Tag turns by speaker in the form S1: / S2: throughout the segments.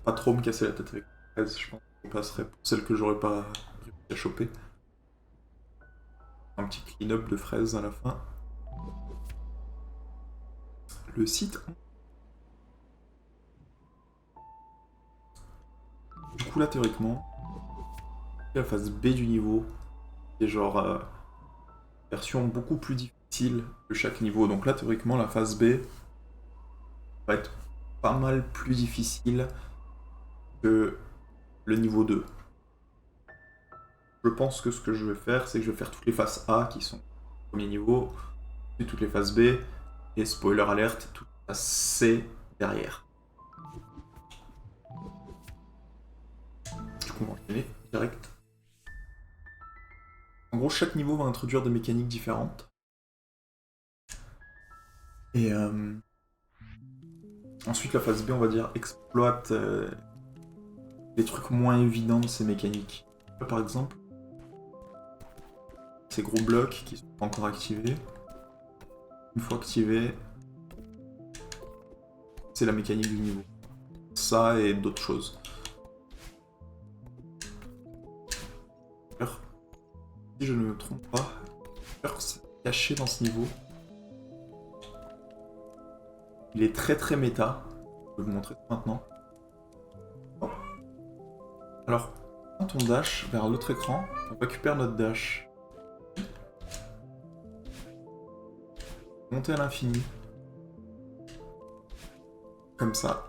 S1: pas trop me casser la tête avec les fraises, je pense que je passerai pour celle que j'aurais pas réussi à choper. Un petit clean-up de fraises à la fin. Le site. Du coup là théoriquement, la phase B du niveau, qui est genre version beaucoup plus difficile que chaque niveau. Donc là théoriquement la phase B va être pas mal plus difficile que le niveau 2. Je pense que ce que je vais faire, c'est que je vais faire toutes les phases A qui sont au premier niveau, puis toutes les phases B, et spoiler alerte, toutes les phases C derrière. Du coup, on va enchaîner direct. En gros, chaque niveau va introduire des mécaniques différentes. Et ensuite, la phase B, on va dire, exploite les trucs moins évidents de ces mécaniques. Là, par exemple, ces gros blocs qui sont pas encore activés. Une fois activés, c'est la mécanique du niveau. Ça et d'autres choses. Si je ne me trompe pas, c'est caché dans ce niveau. Il est très très méta. Je vais vous montrer ça maintenant. Oh. Alors, quand on dash vers l'autre écran, on récupère notre dash. Monter à l'infini. Comme ça.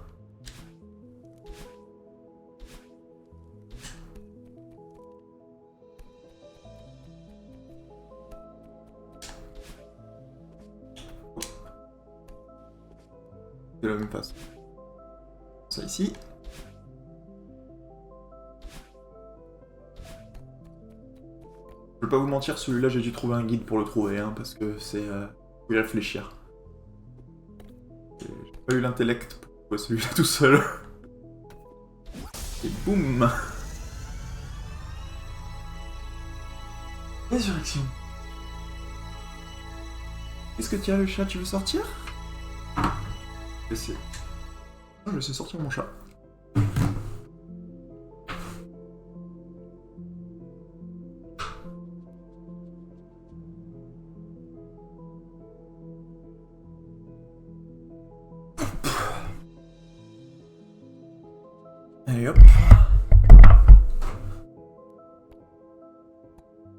S1: De la même façon. Ça ici. Je vais pas vous mentir, celui-là j'ai dû trouver un guide pour le trouver, hein, parce que c'est... faut y réfléchir. J'ai pas eu l'intellect pour trouver celui-là tout seul. Et boum. Résurrection. Est-ce que tu as le chat, tu veux sortir? Je vais laisser sortir mon chat. Allez hop.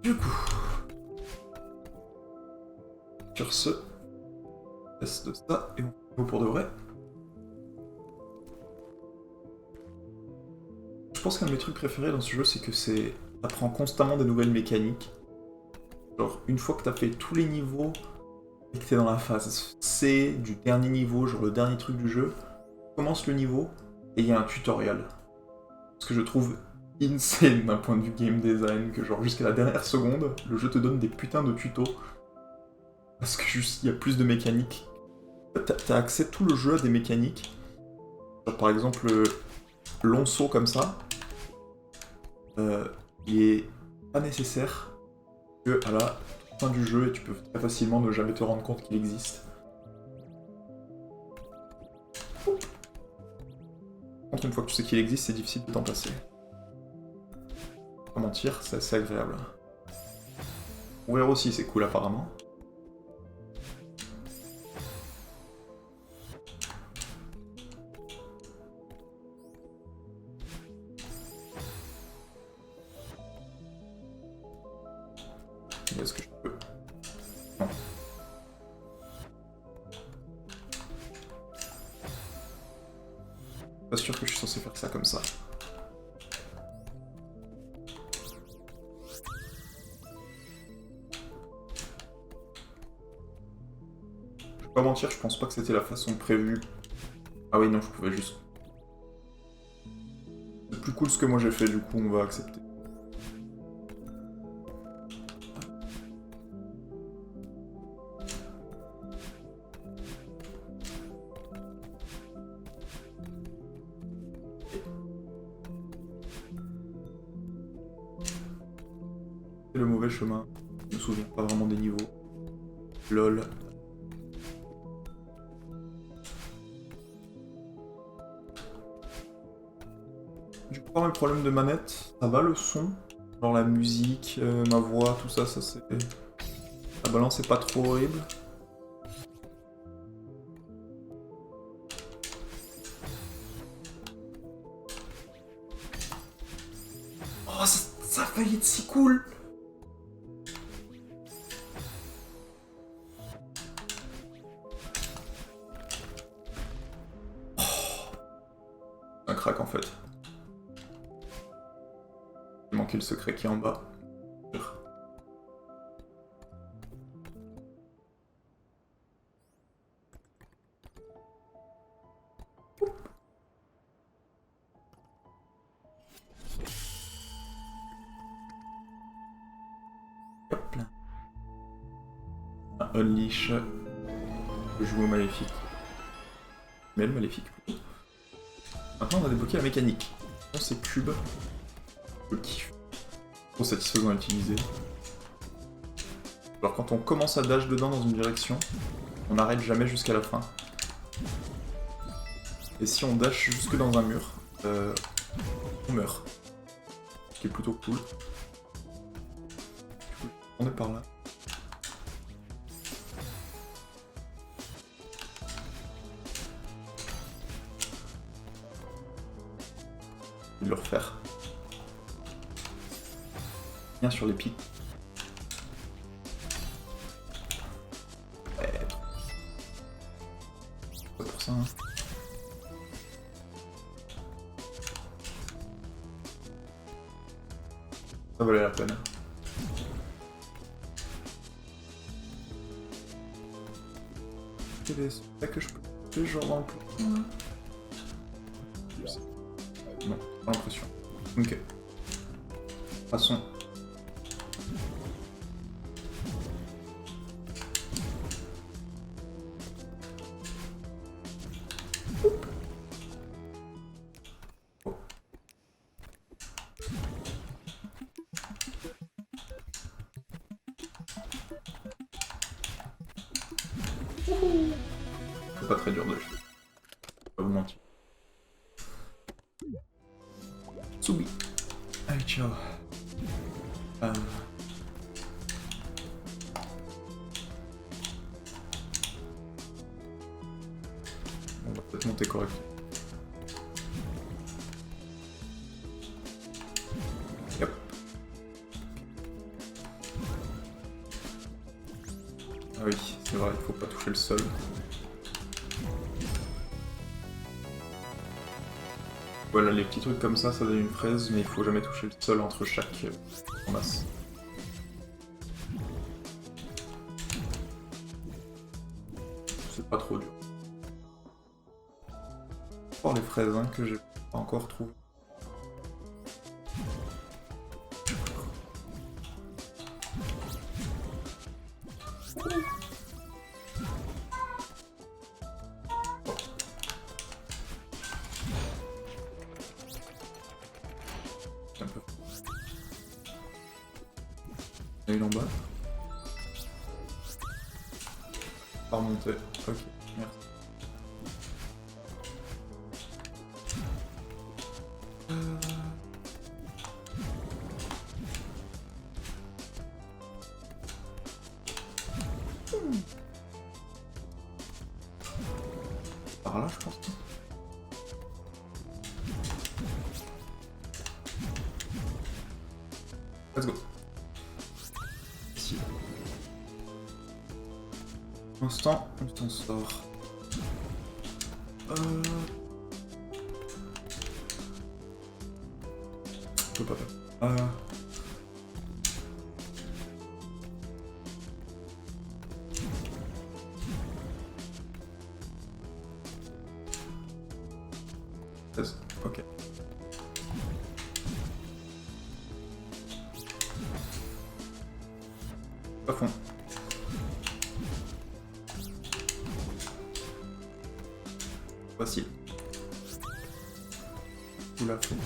S1: Du coup, sur ce, test de ça et on go pour de vrai. Je pense qu'un de mes trucs préférés dans ce jeu, c'est que c'est t'apprends constamment des nouvelles mécaniques. Genre, une fois que t'as fait tous les niveaux et que t'es dans la phase C du dernier niveau, genre le dernier truc du jeu, commence le niveau et il y a un tutoriel. Ce que je trouve insane d'un point de vue game design, que genre jusqu'à la dernière seconde, le jeu te donne des putains de tutos. Parce que juste, il y a plus de mécaniques. T'as accès tout le jeu à des mécaniques. Genre par exemple, long saut comme ça, il est pas nécessaire que à la fin du jeu, et tu peux très facilement ne jamais te rendre compte qu'il existe. Contre, une fois que tu sais qu'il existe, c'est difficile de t'en passer. Pas mentir, c'est assez agréable. Mourir aussi, c'est cool apparemment. Est-ce que je peux? Non. Pas sûr que je suis censé faire ça comme ça. Je vais pas mentir, je pense pas que c'était la façon prévue. Ah oui, non, je pouvais juste... C'est plus cool ce que moi j'ai fait, du coup on va accepter. C'est le mauvais chemin. Je me souviens pas vraiment des niveaux. LOL. Du coup, mes problèmes de manette, ça va le son, genre la musique, ma voix, tout ça, ça c'est... La balance est pas trop horrible. Oh, ça a failli être si cool! Oh, un crack en fait. Il manquait le secret qui est en bas. Hop là. Un unleash. Je joue au maléfique. Mais le maléfique plutôt. Maintenant on a débloqué la mécanique. Bon, c'est cube. Je kiffe. Trop satisfaisant à utiliser. Alors quand on commence à dash dedans dans une direction, on n'arrête jamais jusqu'à la fin. Et si on dash jusque dans un mur, on meurt. Ce qui est plutôt cool. Du coup, on est par là. Je vais le refaire. Bien sur les pics. Ouais. Pas pour ça, hein. Ça valait la peine. C'est ça que je peux faire genre dans le plan. Non, pas l'impression. Ok. Passons. C'est pas très dur de jouer. Je vais pas vous mentir. Soubi. Allez, ciao. On va peut-être monter correct. Yep. Ah oui, c'est vrai, il faut pas toucher le sol. Voilà, les petits trucs comme ça donne une fraise, mais il faut jamais toucher le sol entre chaque masse. C'est pas trop dur. Pour les fraises hein, que j'ai pas encore trouvées. Un peu. Il y a une en bas. Pas remonter. Ok, merci. Par là, je pense. Let's go. Ici. Pour l'instant, on s'en sort. On peut pas faire. Ok. À fond. Facile. Tout l'a fait.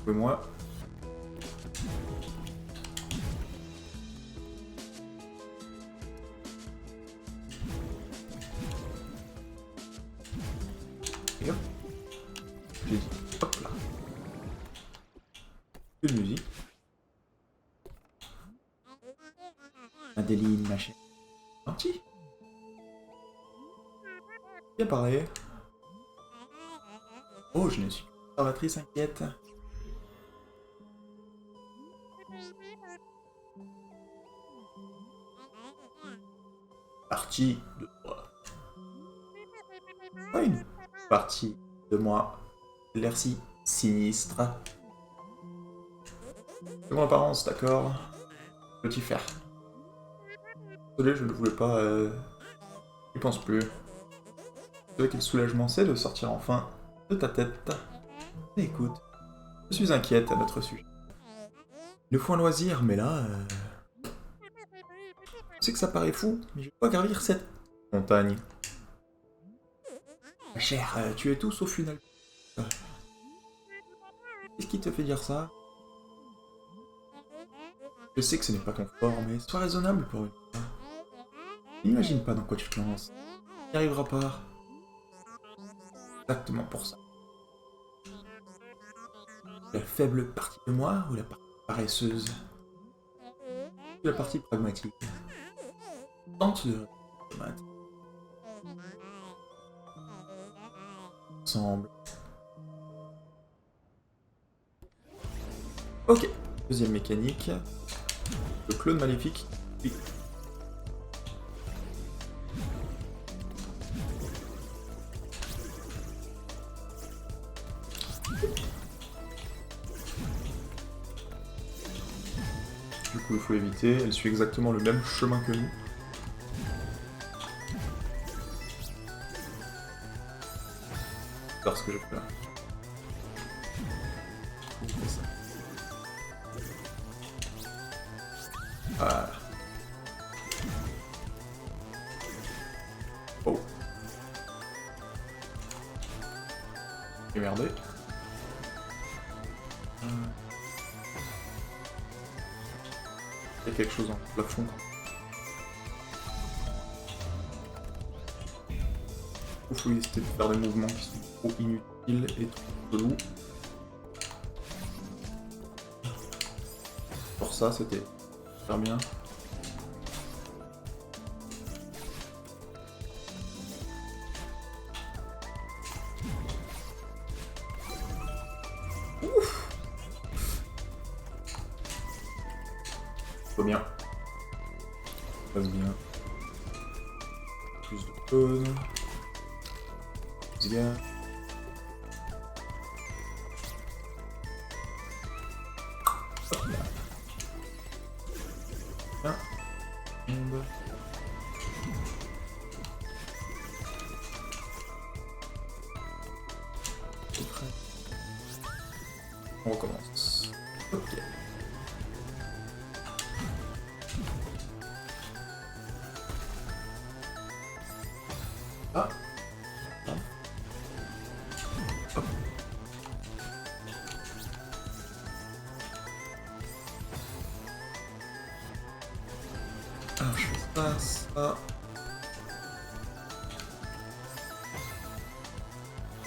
S1: Moi. Et hop. J'ai dit, hop là. Plus de musique. Madeleine, ma chère. Gentil. Bien parlé. Oh, je ne suis pas observatrice inquiète. Partie de moi. Pas une partie de moi. L'air-ci sinistre. C'est mon apparence, d'accord. Petit fer. Désolé, je ne voulais pas... Je pense plus. Tu vois quel soulagement c'est de sortir enfin de ta tête. Mais écoute, je suis inquiète à notre sujet. Il nous faut un loisir, mais là... Je sais que ça paraît fou, mais je vais pas gravir cette montagne. Ma chère, tu es tout sauf une alpine. Qu'est-ce qui te fait dire ça? Je sais que ce n'est pas ton fort, mais sois raisonnable pour une fois. N'imagine pas dans quoi tu te lances. Tu n'y arriveras pas. Exactement pour ça. La faible partie de moi ou la partie paresseuse? La partie pragmatique. Tente de... Ensemble. Ok. Deuxième mécanique. Le clone maléfique. Oui. Du coup, il faut éviter. Elle suit exactement le même chemin que nous. C'est ce que je fais là. Voilà. Oh. J'ai merdé. Il y a quelque chose en plafond. Il faut éviter de faire des mouvements qui sont trop inutiles et trop chelous. Pour ça, c'était super bien. Ouf! Trop bien. Ça passe bien. Plus de clones. Bien. Hop là. Bien. Tombe. C'est prêt. On recommence. Ok. Ah. Alors je fais ça.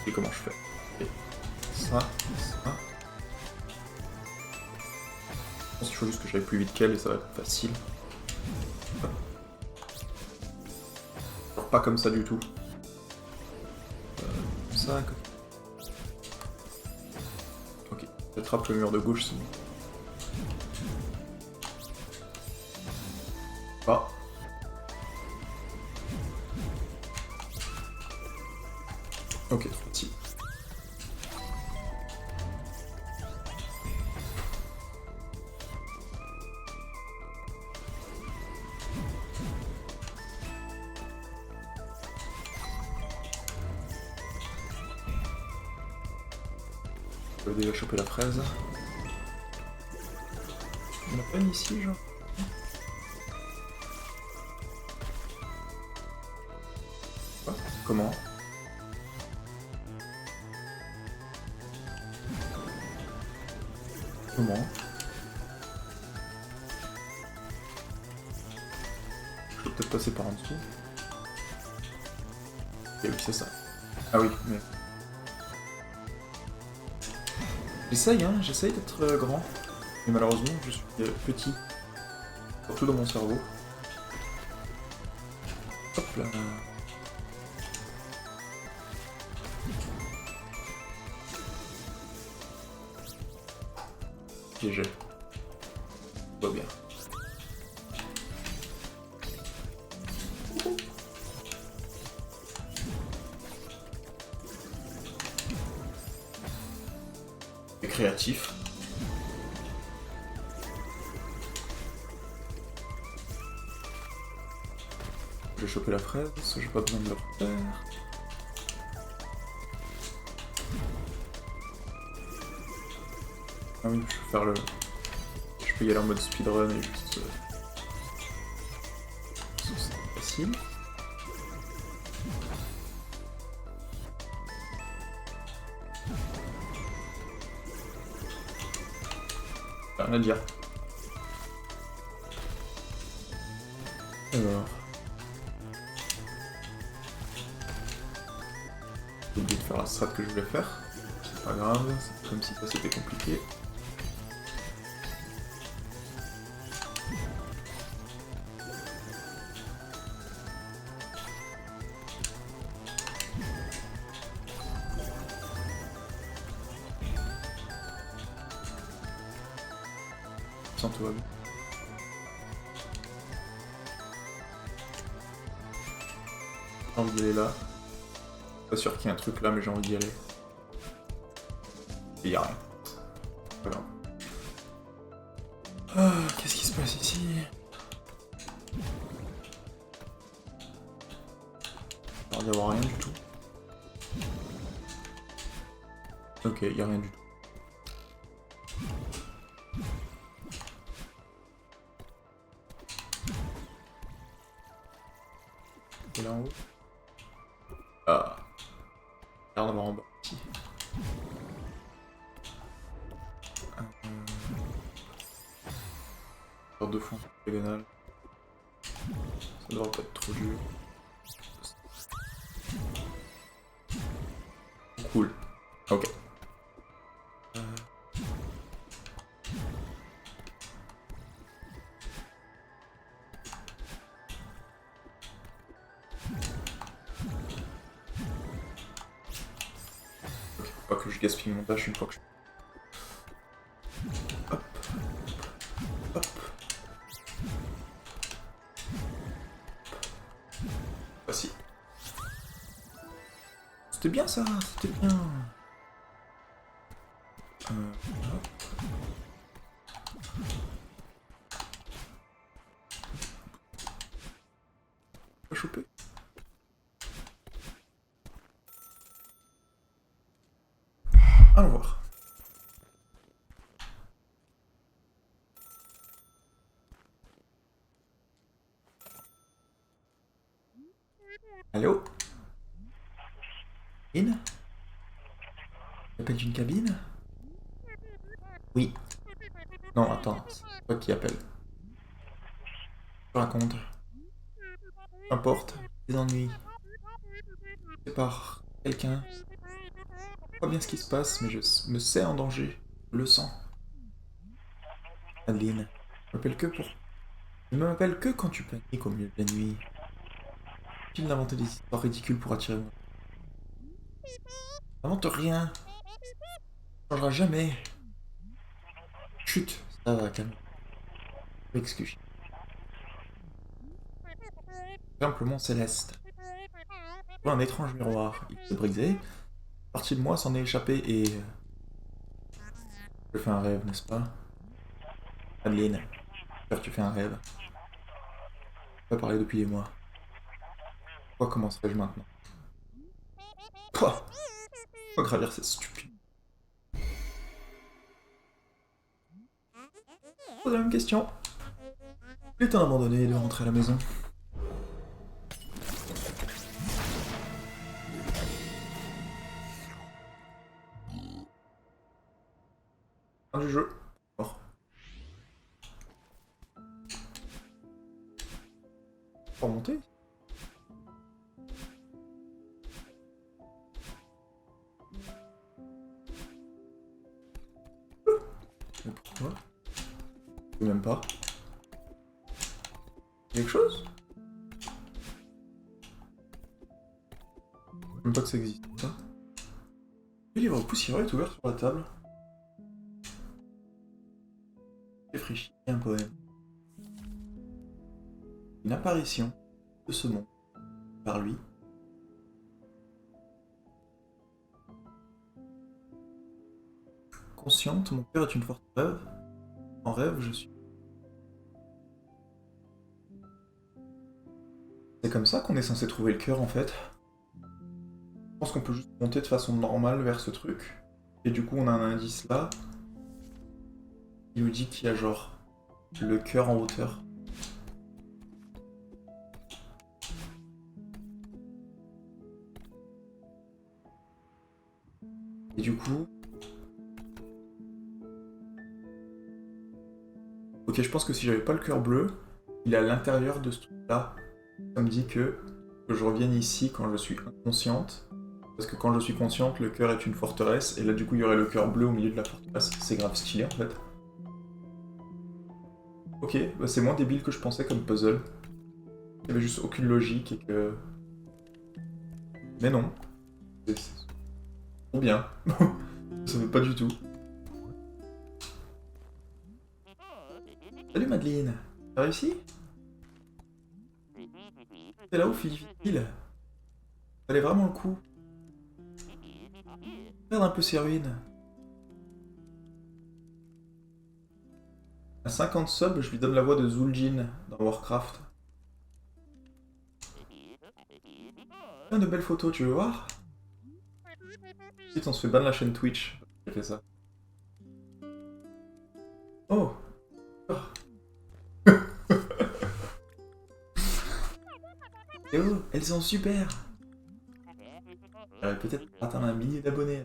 S1: Et comment je fais? Okay. Ça. Je pense qu'il faut juste que j'aille plus vite qu'elle et ça va être facile. Alors pas comme ça du tout. Comme ça. Ok, j'attrape le mur de gauche sinon. Ah. Ok, trop petit. Je vais déjà choper la fraise. On a pas une ici, genre? Quoi? Comment? Comment? Je peux peut-être passer par en dessous. Et oui, c'est ça. Ah oui, mais... J'essaye d'être grand. Mais malheureusement, je suis petit. Surtout dans mon cerveau. Hop là. Piégé. Tout va bien. Et créatif. Je vais choper la fraise, j'ai pas besoin de le refaire. Ah oui, je vais faire le... Je peux y aller en mode speedrun et juste... C'est facile. Rien à dire. Alors... J'ai oublié de faire la strat que je voulais faire. C'est pas grave, c'est comme si ça c'était compliqué. Sans tout va bien. J'ai envie d'y aller là. Pas sûr qu'il y ait un truc là, mais j'ai envie d'y aller. Et y'a rien. Pas grave. Ah, qu'est-ce qui se passe ici? Il va y avoir rien du tout. Ok, y'a rien du tout. Et là en haut. Ah. Regarde là-bas en bas. Ici. Faire deux fois en diagonale. Ça devrait pas être trop dur. Cool. Ok. Pas que je gaspille mon dash une fois que je... Hop. Hop. Voici. C'était bien ça, c'était bien. Hop. Pas choper. Allons voir. Allô? In? Appelle d'une cabine? Oui. Non, attends, c'est toi qui appelle. Je raconte. Peu importe, des ennuis. C'est par quelqu'un. Je sais pas bien ce qui se passe, mais je me sais en danger. Je le sens. Adeline, je m'appelle que pour... Je ne m'appelle que quand tu paniques au milieu de la nuit. Tu d'inventer des histoires ridicules pour attirer moi. N'invente rien. Ça changera jamais. Chut, ça va, calme. Excuse. Simplement Céleste. Je vois un étrange miroir. Il s'est brisé. Une partie de moi s'en est échappée et... Je fais un rêve, n'est-ce pas? Adeline, j'espère que tu fais un rêve. On va parler depuis des mois. Pourquoi commencerais-je maintenant? Quoi? Pourquoi gravir cette stupide? Pose la même question. Il est temps d'abandonner et de rentrer à la maison. Fin du jeu. Mort. Pour monter? Même pas. Quelque chose? Même pas que ça existe, ça. Le livre poussiéreux est ouvert sur la table. Réfléchis, un poème. Une apparition de ce monde, par lui. Consciente, mon cœur est une forte rêve. En rêve, je suis. C'est comme ça qu'on est censé trouver le cœur en fait. Je pense qu'on peut juste monter de façon normale vers ce truc. Et du coup, on a un indice là. Il nous dit qu'il y a genre le cœur en hauteur. Et du coup... Ok, je pense que si j'avais pas le cœur bleu, il est à l'intérieur de ce truc-là. Ça me dit que je revienne ici quand je suis inconsciente. Parce que quand je suis consciente, le cœur est une forteresse. Et là, du coup, il y aurait le cœur bleu au milieu de la forteresse. C'est grave stylé, en fait. Ok, bah c'est moins débile que je pensais comme puzzle. Il y avait juste aucune logique et que... Mais non. C'est trop bien. Ça veut pas du tout. Salut Madeleine. T'as réussi? C'est là où Philippe. Ça valait vraiment le coup. Regarde un peu ses ruines. À 50 subs, je lui donne la voix de Zul'jin dans Warcraft. Plein de belles photos, tu veux voir? Ensuite, on se fait ban la chaîne Twitch. J'ai fait ça. Oh, oh. Et oh, elles sont super. J'aurais peut-être atteint 1 million d'abonnés.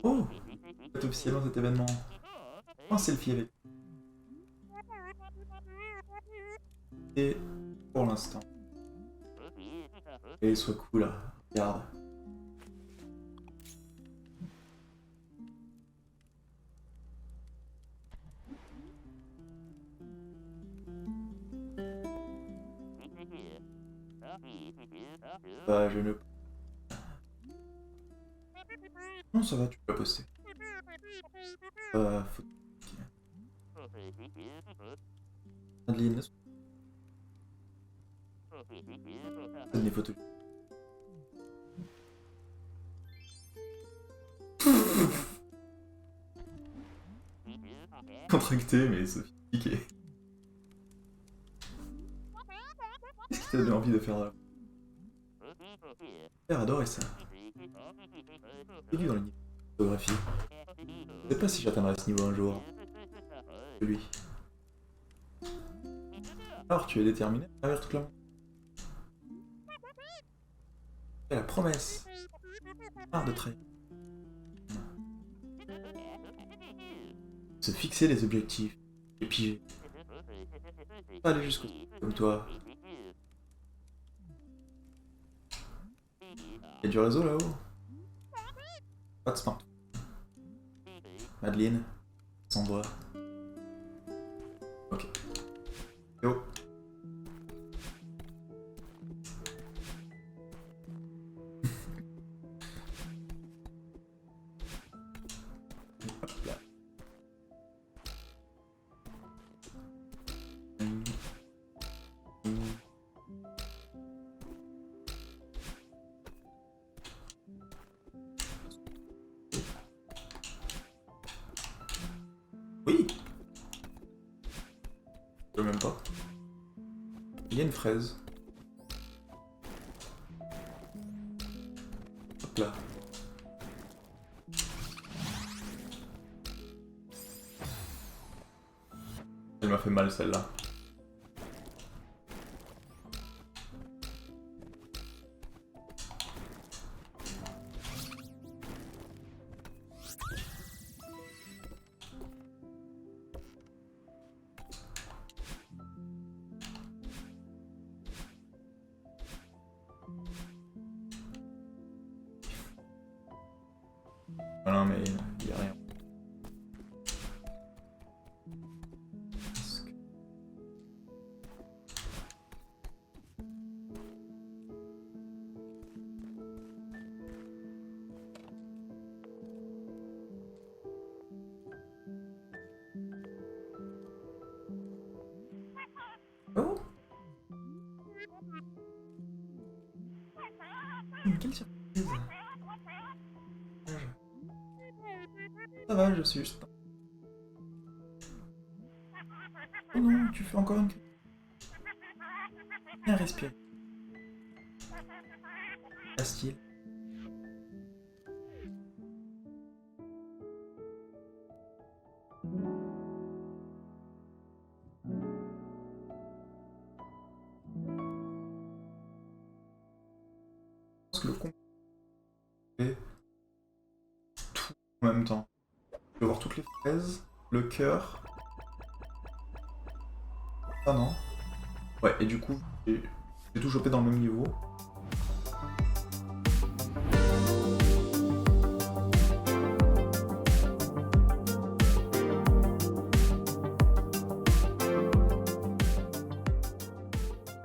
S1: Oh, c'est officiellement cet événement. Un selfie avec. Et pour l'instant. Et sois cool là, regarde. Bah, je ne... Non, ça va, tu peux la poster. Faut... Adeline. C'est des photos. Contracté, mais sophistiqué. Qu'est-ce qui t'a donné envie de faire là? J'ai adoré ça. J'ai vu dans le niveau de photographie. Je sais pas si j'atteindrai ce niveau un jour. Lui. Alors, tu es déterminé à travers toute la monde. Et la promesse. Art de trahir. Se fixer des objectifs. Et piger. Pas aller jusqu'au comme toi. Il y a du réseau là-haut. Pas de smartphone. Madeleine. Sans voix. Ok. Yo. Hop là. Oui. Je veux même pas. Il y a une fraise. Hop là. Elle m'a fait mal celle-là. Ah non mais il y a rien. Quelle surprise! Ça va, je suis juste... Oh non, tu fais encore une... Bien respirer. Bastille. Je pense que le con fait tout en même temps. Je vais voir toutes les fraises, le cœur. Ah non. Ouais, et du coup, j'ai tout chopé dans le même niveau.